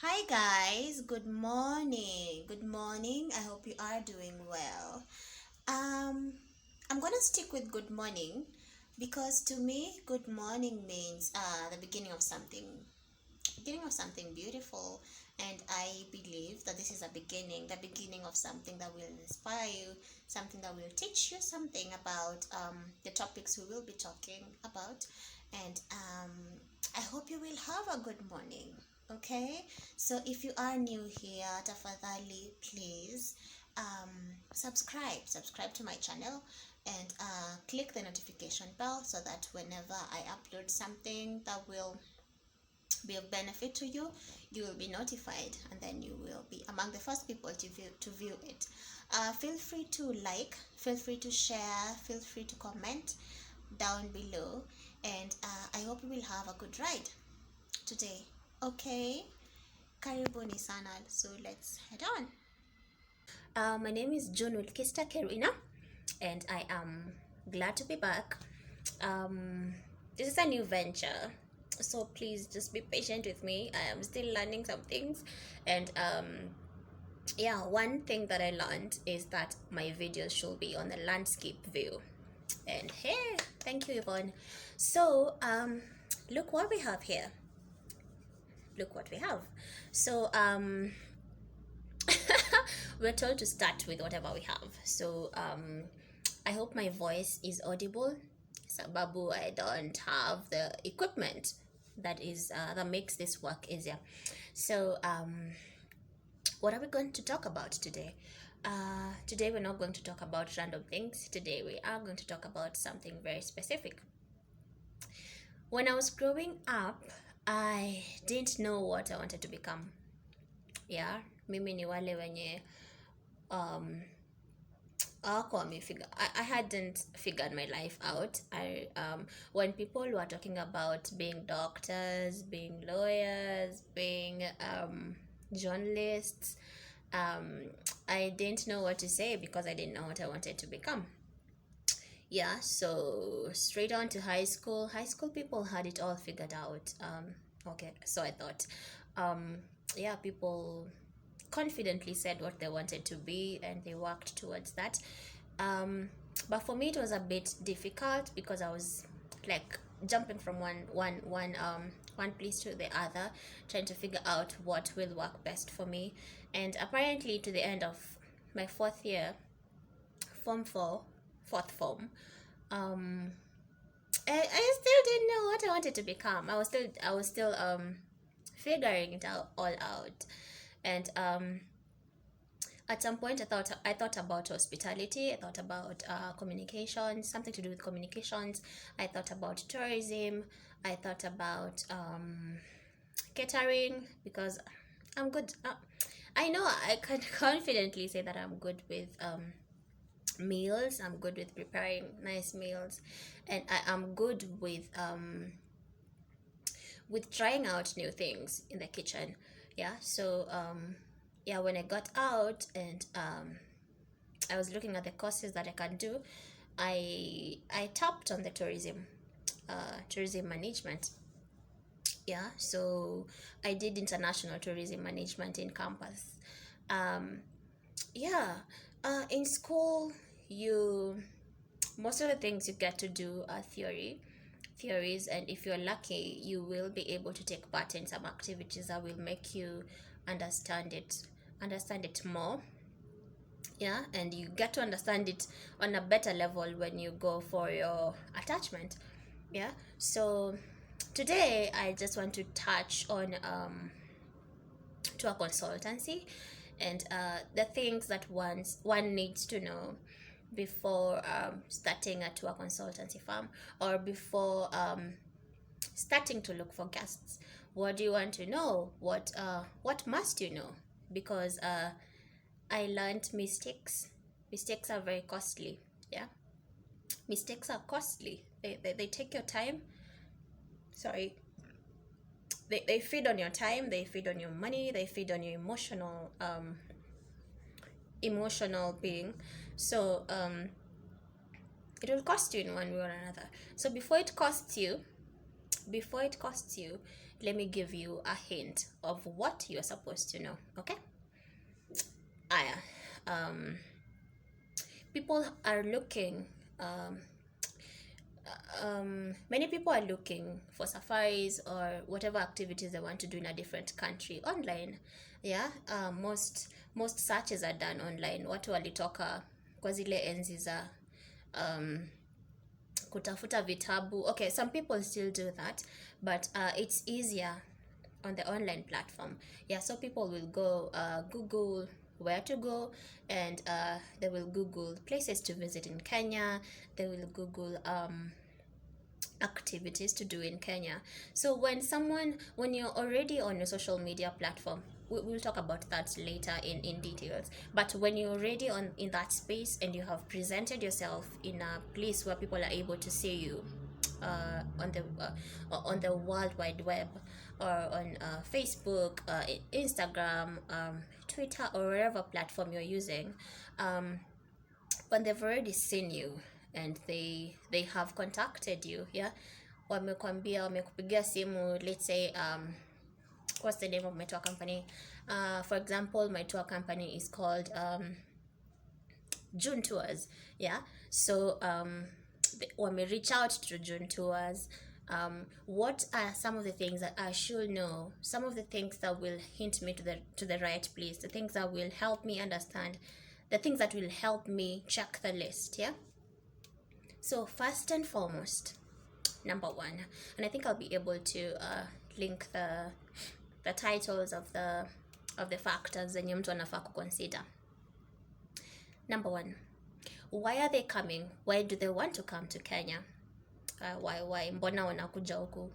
Hi guys, good morning. Good morning. I hope you are doing well. Um I'm going to stick with good morning because to me good morning means the beginning of something. Beginning of something beautiful, and I believe that this is the beginning of something that will inspire you, something that will teach you something about the topics we will be talking about. And I hope you will have a good morning. Okay, so if you are new here, tafadhali, please um, subscribe to my channel, and click the notification bell so that whenever I upload something that will be of benefit to you, you will be notified, and then you will be among the first people to view it. Feel free to like, feel free to share, feel free to comment down below, and I hope you will have a good ride today. Okay, karibuni sana. So let's head on. My name is junewilkister Kerina, and I am glad to be back. um this is a new venture, so please just be patient with me. I am still learning some things, and yeah, one thing that I learned is that my videos should be on the landscape view. And hey, thank you, Yvonne. So look what we have here. Look what we have. So we're told to start with whatever we have. So I hope my voice is audible. Sababu, I don't have the equipment that makes this work easier. So what are we going to talk about today? Today we're not going to talk about random things. Today we are going to talk about something very specific. When I was growing up, I didn't know what I wanted to become. Yeah, mimi ni wale wenye um I hadn't figured my life out. When people were talking about being doctors, being lawyers, being journalists, I didn't know what to say because I didn't know what I wanted to become. Yeah, so straight on to high school. High school people had it all figured out. Okay, so I thought, um, yeah, people confidently said what they wanted to be and they worked towards that. But for me, it was a bit difficult because I was like jumping from one place to the other, trying to figure out what will work best for me. And apparently, to the end of my fourth year, form four, fourth form, um, I still didn't know what I wanted to become. I was still figuring it out all out, and at some point I thought about hospitality. I thought about communications, something to do with communications. I thought about tourism. I thought about catering because I'm good. I know I can confidently say that I'm good with meals. I'm good with preparing nice meals, and I am good with trying out new things in the kitchen. Yeah, so yeah, when I got out and I was looking at the courses that I can do, I tapped on the tourism management. Yeah, so I did international tourism management in campus. um yeah, in school, you most of the things you get to do are theories, and if you're lucky you will be able to take part in some activities that will make you understand it more. Yeah, and you get to understand it on a better level when you go for your attachment. Yeah, so today I just want to touch on to a consultancy, and the things that one needs to know before starting a tour consultancy firm, or before starting to look for guests. What do you want to know? What must you know? Because I learned mistakes are very costly. Yeah, mistakes are costly. They take your time. Sorry, they feed on your time, they feed on your money, they feed on your emotional being. So it will cost you in one way or another. So before it costs you, let me give you a hint of what you're supposed to know. Okay. Aya. um People are looking, um many people are looking for safaris or whatever activities they want to do in a different country online. Yeah. Most searches are done online. Watu walitoka kwa zile enzi za um, kutafuta vitabu. Okay, some people still do that, but it's easier on the online platform. Yeah, so people will go Google where to go, and they will Google places to visit in Kenya. They will Google activities to do in Kenya. So when you're already on a social media platform, we'll talk about that later in details. But when you're already in that space and you have presented yourself in a place where people are able to see you, on the World Wide Web, or on Facebook, Instagram, Twitter, or wherever platform you're using, when they've already seen you and they have contacted you, yeah, wamekwambia, wamekupigia simu, let's say, what's the name of my tour company? For example, my tour company is called June Tours. Yeah. So when we reach out to June Tours, what are some of the things that I should know? Some of the things that will hint me to the right place, the things that will help me understand, the things that will help me check the list. Yeah. So first and foremost, number one, and I think I'll be able to link the titles of the factors zenye mtu anafaa kuconsider. Number one, why are they coming? Why do they want to come to Kenya? Why mbona wanakuja huku?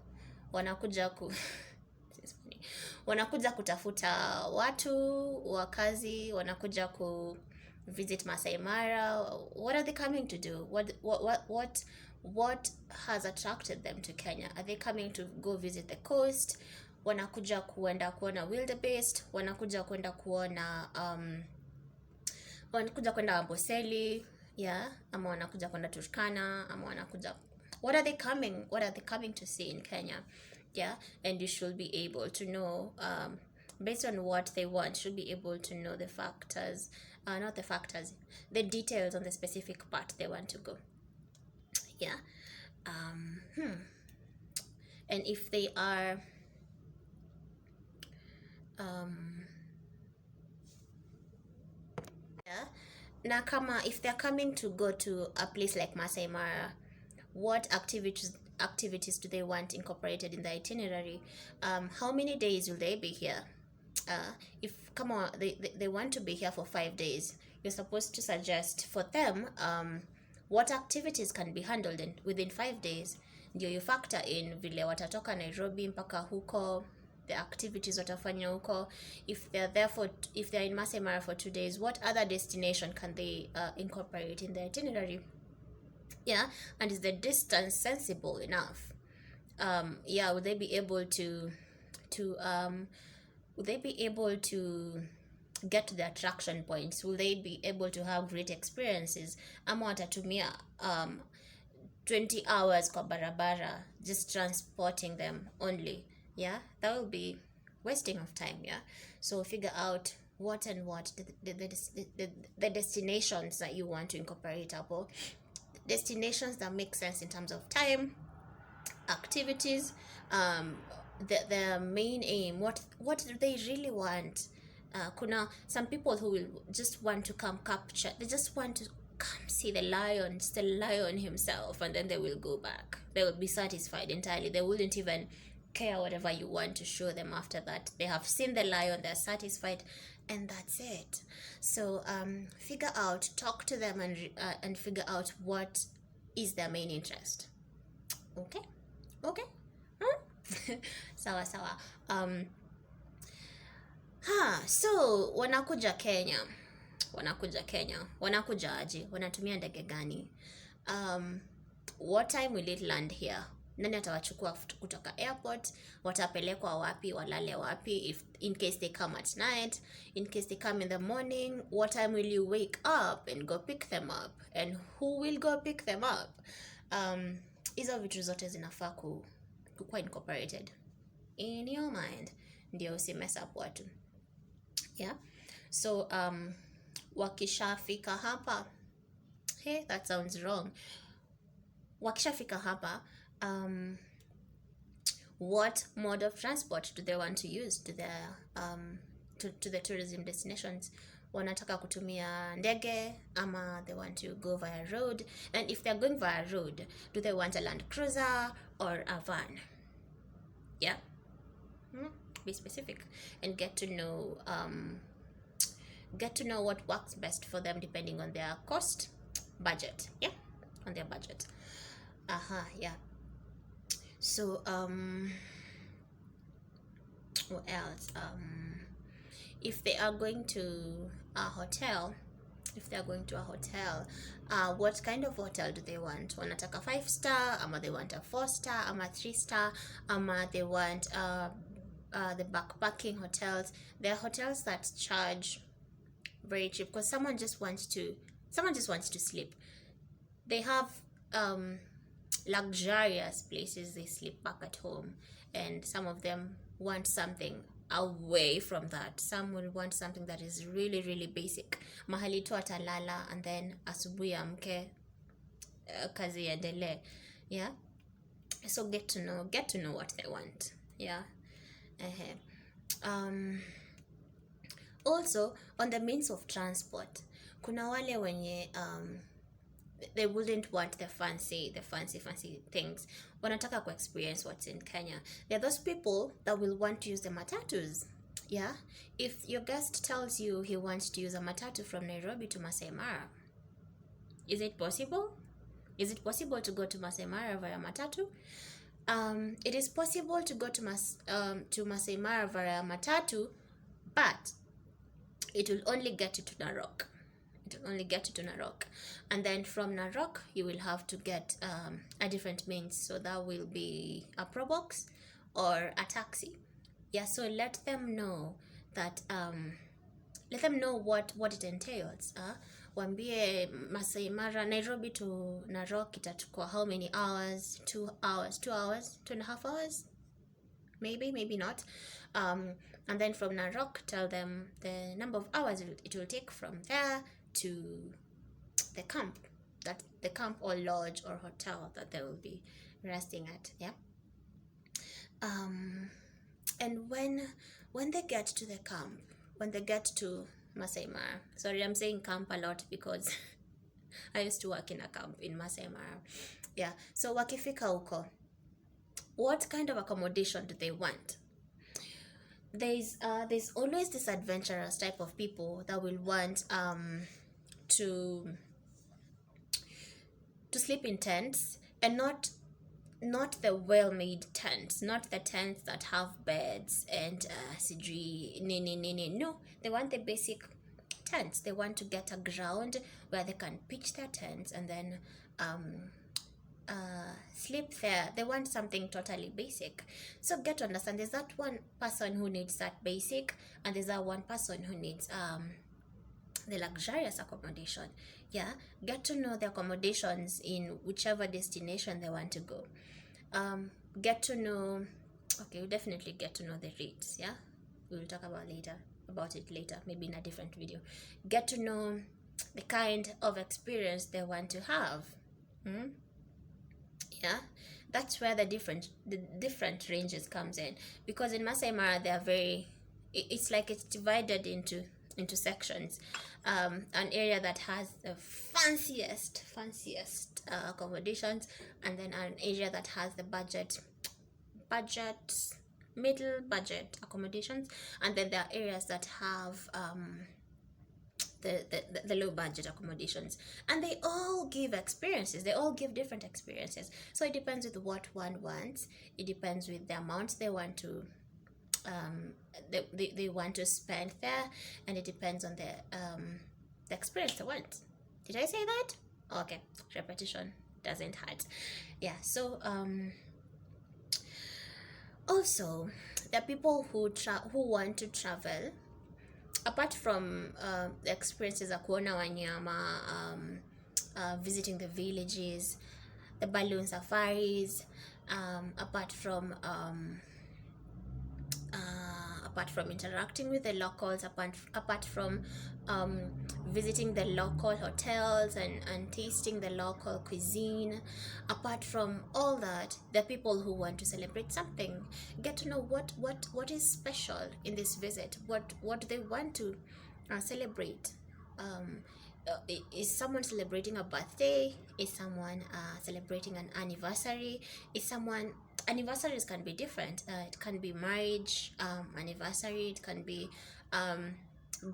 Wanakuja kutafuta watu wakazi, wanakuja ku visit Masai Mara. What are they coming to do? What has attracted them to Kenya? Are they coming to go visit the coast? Wanakuja kuona wildebeest, wanakuja kwenda Amboseli, yeah, ama wanakuja kwenda Turkana, ama wanakuja, what are they coming to see in Kenya? Yeah. And you should be able to know, based on what they want, should be able to know the factors, not the factors, the details on the specific part they want to go. Yeah. And if they are yeah, na kama if they're coming to go to a place like Masai Mara, what activities do they want incorporated in the itinerary? How many days will they be here? If come on, they want to be here for 5 days, you're supposed to suggest for them what activities can be handled within 5 days. Ndio you factor in vile watatoka Nairobi mpaka huko, the activities watafanya huko. If they're in Masai Mara for 2 days, what other destination can they incorporate in the itinerary? Yeah. And is the distance sensible enough? Yeah, would they be able to get to the attraction points? Will they be able to have great experiences? Ama watatumia 20 hours kwa barabara just transporting them only? Yeah, that will be wasting of time. Yeah. So figure out what the destinations that you want to incorporate hapo, destinations that make sense in terms of time, activities, the main aim, what do they really want? Kuna some people who will just want to come capture, they just want to come see the lion, just the lion himself, and then they will go back. They will be satisfied entirely. They wouldn't even care whatever you want to show them after that. They have seen the lion, they're satisfied, and that's it. So figure out, talk to them, and figure out what is their main interest. Okay. Sawa. So wanakuja Kenya, wanakuja aje? Wanatumia ndege gani? What time will it land here? Nani atawachukua kutoka airport? Watapelekwa wapi? Walale wapi? If in case they come at night, in case they come in the morning, what time will you wake up and go pick them up? And who will go pick them up? Hizo vitu zote zinafaa kuwa incorporated in your mind, ndio usi mess up watu. Yeah, so wakishafika hapa, hey, that sounds wrong. Wakishafika hapa, what mode of transport do they want to use to their to the tourism destinations? Wanataka kutumia ndege ama they want to go via road? And if they're going via road, do they want a Land Cruiser or a van? Yeah, be specific and get to know what works best for them depending on their cost budget. Yeah, on their budget. Yeah. So what else? If they are going to a hotel, what kind of hotel do they want? Wanataka 5-star ama they want a 4-star ama 3-star ama they want the backpacking hotels? There are hotels that charge very cheap because someone just wants to sleep. They have luxurious places they sleep back at home, and some of them want something away from that. Some will want something that is really, really basic, mahali tu atalala and then asubuhi amke kazi iendelee. Yeah, so get to know what they want. Yeah. Also on the means of transport, kuna wale wenye they wouldn't want the fancy things. Wanataka ku experience what's in Kenya. There are those people that will want to use the matatus. Yeah, if your guest tells you he wants to use a matatu from Nairobi to Masai Mara, is it possible? Is it possible to go to Masai Mara via matatu? It is possible to go to Masai Mara via matatu, but it will only get you to Narok. And then from Narok you will have to get a different means, so that will be a probox or a taxi. Yeah, so let them know that what it entails. Wambie Masai Mara, Nairobi to Narok itachukua how many hours? 2 hours, 2.5 hours, maybe not. And then from Narok, tell them the number of hours it will take from there to the camp or lodge or hotel that they will be resting at. Yeah. And when they get to the camp, when they get to Masai Mara, sorry, I'm saying camp a lot because I used to work in a camp in Masai Mara. Yeah, so wakifika huko, what kind of accommodation do they want? There's always this adventurous type of people that will want to sleep in tents, and not the well-made tents, not the tents that have beds and no, they want the basic tents. They want to get a ground where they can pitch their tents and then sleep there. They want something totally basic. So get to understand, there's that one person who needs that basic, and there's that one person who needs the luxurious accommodation. Yeah, get to know the accommodations in whichever destination they want to go. Get to know, okay, we'll definitely get to know the rates. Yeah, we'll talk about it later, maybe in a different video. Get to know the kind of experience they want to have. Yeah, that's where the different ranges comes in, because in Masai Mara they are it's like it's divided into sections. An area that has the fanciest accommodations, and then an area that has the middle budget accommodations, and then there are areas that have the low budget accommodations, and they all give experiences. They all give different experiences. So it depends with what one wants. It depends with the amount they want to they want to spend there, and it depends on the experience they want. Did I say that? Okay, repetition doesn't hurt. Yeah, so also there are people who want to travel apart from the experiences of kuona wanyama, visiting the villages, the balloon safaris, apart from apart from interacting with the locals, apart from visiting the local hotels and tasting the local cuisine, apart from all that, the people who want to celebrate something, get to know what is special in this visit, what they want to celebrate. um, is someone celebrating a birthday? Is someone celebrating an anniversary? Is someone Anniversaries can be different. It can be marriage anniversary. It can be um,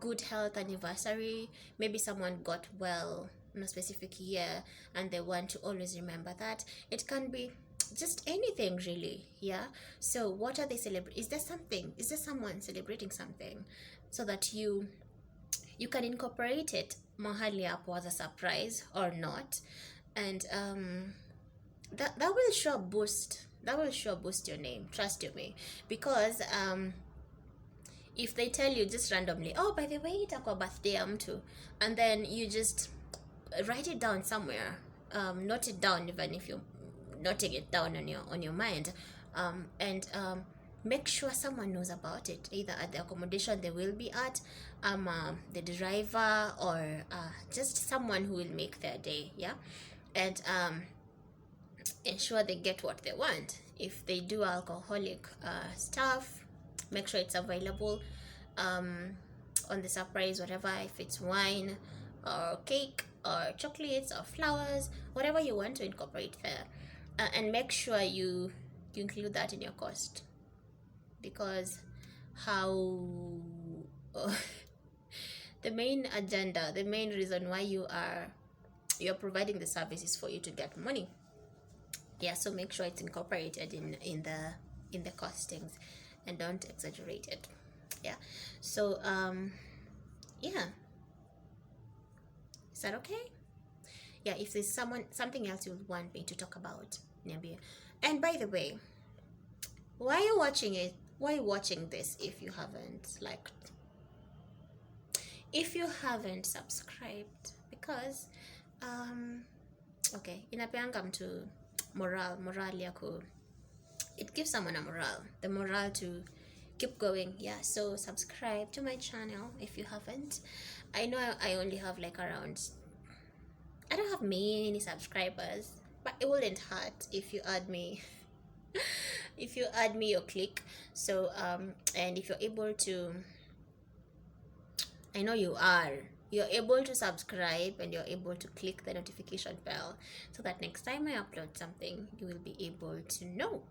good health anniversary. Maybe someone got well in a specific year and they want to always remember that. It can be just anything really. Yeah. So what are they celebrating? Is there someone celebrating something, so that you can incorporate it mahali hapo as a surprise or not. And that will sure boost your name, trust you me. Because if they tell you just randomly, oh, by the way, itakuwa birthday ya mtu, and then you just write it down somewhere, note it down, even if you're noting it down on your mind, and make sure someone knows about it, either at the accommodation they will be at, the driver, or just someone who will make their day. Yeah. And ensure they get what they want. If they do alcoholic stuff, make sure it's available on the surprise, whatever, if it's wine or cake or chocolates or flowers, whatever you want to incorporate there. And make sure you include that in your cost, because how the main agenda, the main reason why you're providing the service is for you to get money. Yeah, so make sure it's incorporated in the costings, and don't exaggerate it. Yeah. So yeah, is that okay? Yeah, if there's something else you want me to talk about, maybe. And by the way, why are you watching it? Why are you watching this if you haven't liked, if you haven't subscribed? Because okay, inapeanga mtu morale yako, it gives someone a morale, the morale to keep going. Yeah, so subscribe to my channel if you haven't. I know I only have like around, I don't have many subscribers, but it wouldn't hurt if you add me if you add me or click. So and if you're able to, I know you're able to subscribe and you're able to click the notification bell, so that next time I upload something, you will be able to know.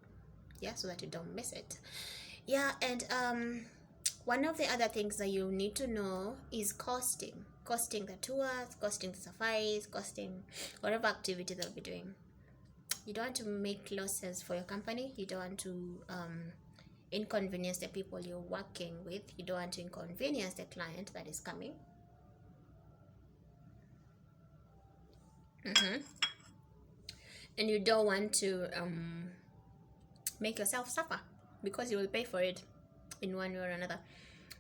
Yeah, so that you don't miss it. Yeah. And one of the other things that you need to know is costing the tours, costing the safaris, costing whatever activity they'll be doing. You don't want to make losses for your company. You don't want to inconvenience the people you're working with. You don't want to inconvenience the client that is coming. And you don't want to make yourself suffer, because you will pay for it in one way or another.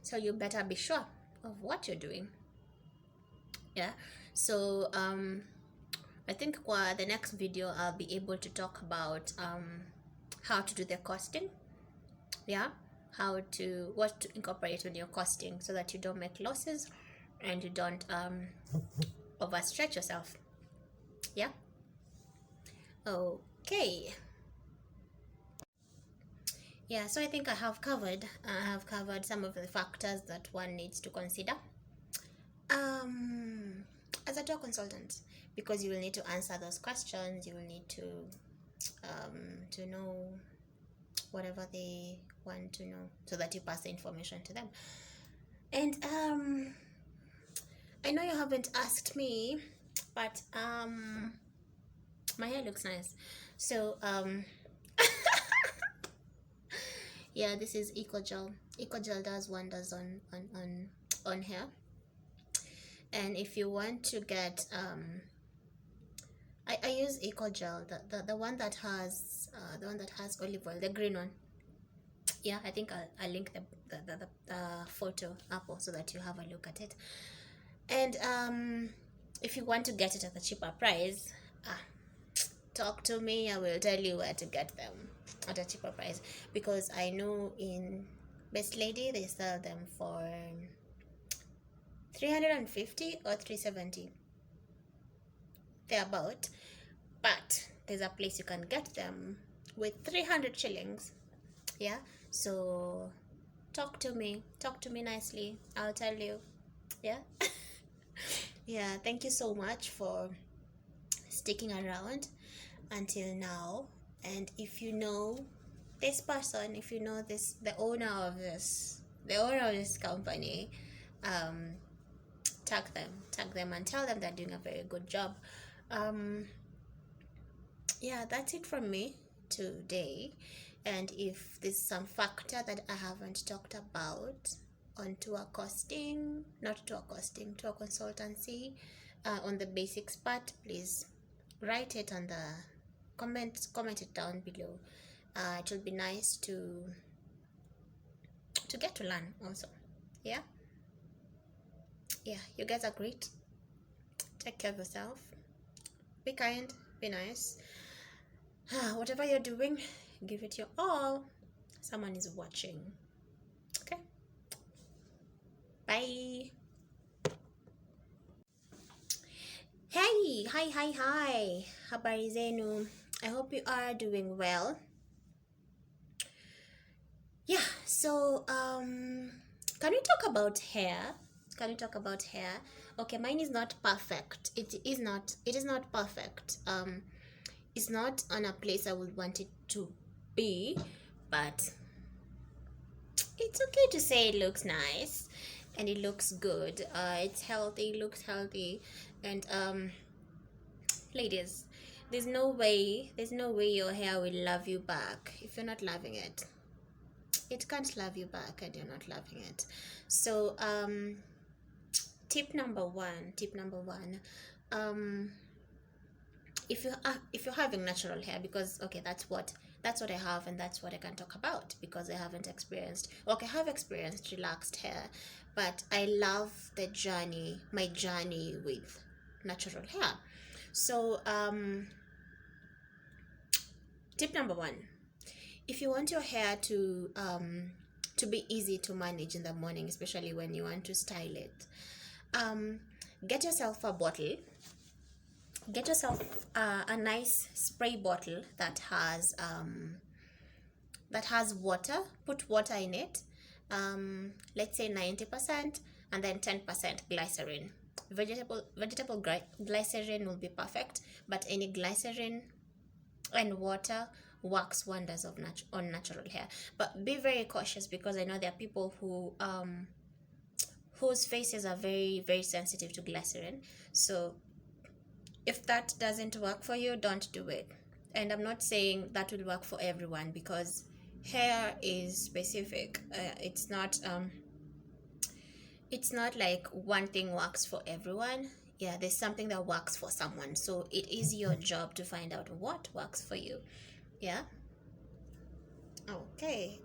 So you better be sure of what you're doing. Yeah. So I think for the next video I'll be able to talk about how to do the costing. Yeah, what to incorporate in your costing, so that you don't make losses and you don't overstretch yourself. Yeah. Okay. Yeah, so I think I have covered some of the factors that one needs to consider as a tour consultant, because you will need to answer those questions. You will need to know whatever they want to know, so that you pass the information to them. And I know you haven't asked me, but my hair looks nice. So yeah, this is EcoGel. EcoGel does wonders on hair. And if you want to get I use EcoGel, the one that has olive oil, the green one. Yeah, I think I'll link the photo up, so that you have a look at it. And if you want to get it at a cheaper price, talk to me. I will tell you where to get them at a cheaper price, because I know in Best Lady, they sell them for 350 or 370, they're about. But there's a place you can get them with 300 shillings. Yeah, so talk to me nicely, I'll tell you. Yeah. Yeah, thank you so much for sticking around until now. And if you know this person, if you know this, the owner of this company, um tag them and tell them they're doing a very good job. um yeah, that's it from me today. And if there's some factor that I haven't talked about on tour costing, not tour costing, tour consultancy, on the basics part, please write it on the comment it down below. It will be nice to get to learn also. Yeah, yeah, you guys are great. Take care of yourself, be kind, be nice. Whatever you're doing, give it your all. Someone is watching. Okay, bye. Hey, hi, habari zenu. I hope you are doing well. Yeah, so can we talk about hair? Can we talk about hair? Okay, mine is not perfect. It is not perfect. It's not on a place I would want it to be, but it's okay to say it looks nice and it looks good. It's healthy, looks healthy. And ladies, there's no way your hair will love you back if you're not loving it. It can't love you back and you're not loving it. So tip number one, um if you're having natural hair, because okay, that's what I have and that's what I can talk about, because I haven't experienced, okay, I have experienced relaxed hair, but I love my journey with natural hair. So tip number one, if you want your hair to be easy to manage in the morning, especially when you want to style it, get yourself a bottle. Get yourself a nice spray bottle that has water. Put water in it, let's say 90%, and then 10% glycerin. Vegetable glycerin will be perfect, but any glycerin and water works wonders on natural hair. But be very cautious, because I know there are people whose faces are very very sensitive to glycerin. So if that doesn't work for you, don't do it. And I'm not saying that will work for everyone, because hair is specific. It's not like one thing works for everyone. Yeah, there's something that works for someone, so it is your job to find out what works for you. Yeah. Okay.